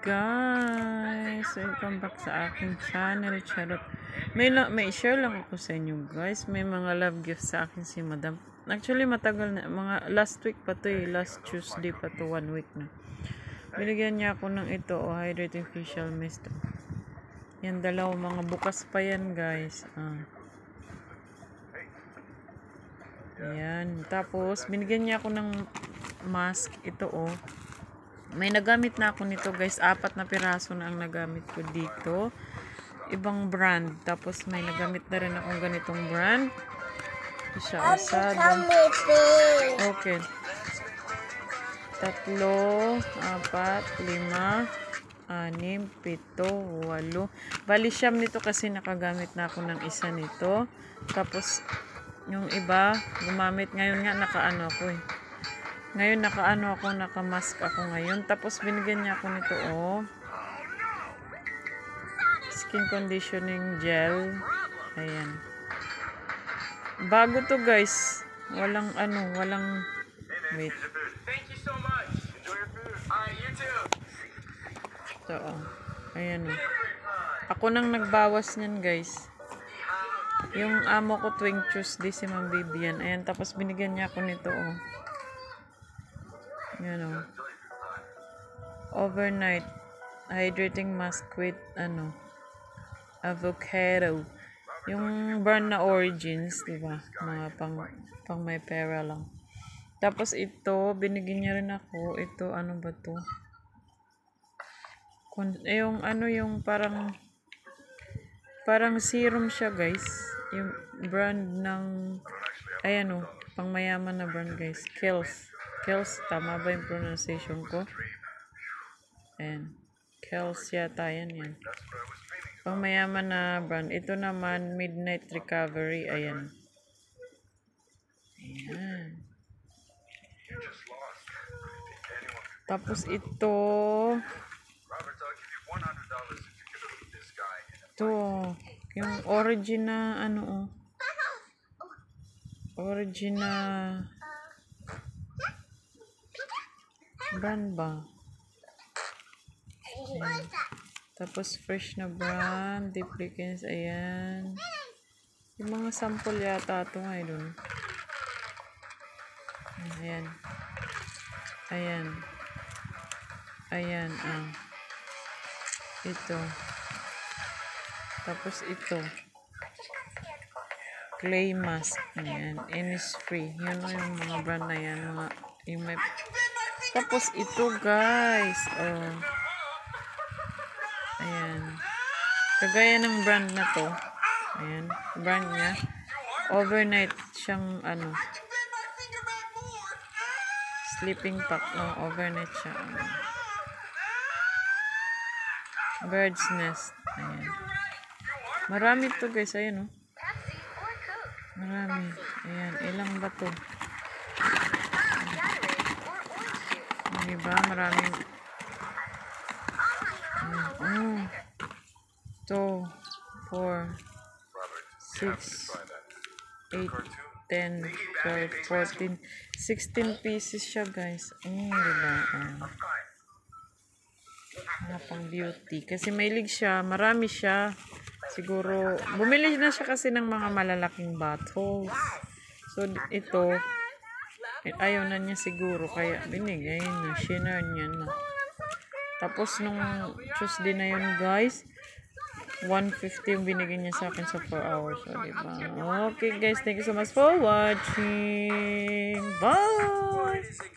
guys, welcome back sa aking channel. Charot. May share lang ako sa inyo guys. May mga love gifts sa akin si madam. Actually matagal na, mga last week pa to last Tuesday pa to, 1 week na. Binigyan niya ako ng ito, hydrating facial mist. Yan, dalawang mga bukas pa yan guys. Ayan, tapos binigyan niya ako ng mask, ito may nagamit na ako nito guys, 4 na piraso na ang nagamit ko dito, ibang brand. Tapos may nagamit na rin akong ganitong brand, isa okay, 3, 4, 5, 6, 7, 8, bali siyam nito kasi nakagamit na ako ng isa nito. Tapos yung iba gumamit ngayon nga, nakamask ako ngayon. Tapos binigyan niya ako nito skin conditioning gel. Ayan, bago to guys, walang wait, ito ayan ako nang nagbawas niyan guys. Yung amo ko tuwing Tuesday si Ma'am Vivian. Ayan, tapos binigyan niya ako nito yan overnight hydrating mask with avocado, yung brand na Origins, diba, mga pang may pera lang. Tapos ito binigyan niya rin ako, ito ano ba to, yung parang serum siya guys, yung brand ng pang mayaman na brand guys, Kiehl's, tama ba yung pronunciation ko? Ayan, Kiehl's yata yan. Pang mayaman na brand. Ito naman Midnight Recovery. Ayan. Tapos ito yung Origin na Origin na brand ba? Ayan. Tapos fresh na brand, Deplicants. Ayan, yung mga sample yata ito ngayon. Ayan ito. Tapos ito clay mask. Ayan, Innisfree. Yun yung mga brand na yan, yung may. Tapos ito guys, ayan, kagaya ng brand na to. Ayan, brand niya, overnight siyang sleeping pack, overnight siya, bird's nest. Ayan, marami to guys. Ayan marami. Ayan, ilang ba to? Diba, maraming 2, 4, 6, 8, 10, 12, 14, 16 pieces siya guys. Diba? Pang beauty. Kasi mahilig siya, marami siya. Siguro, bumili na siya kasi ng mga malalaking bottles. So, ito, ayaw na niya siguro, kaya binigay niya, shinare niya na. Tapos nung Tuesday na yun guys, 150 yung binigay niya sa akin sa 4 hours. So, diba? Okay guys, thank you so much for watching. Bye!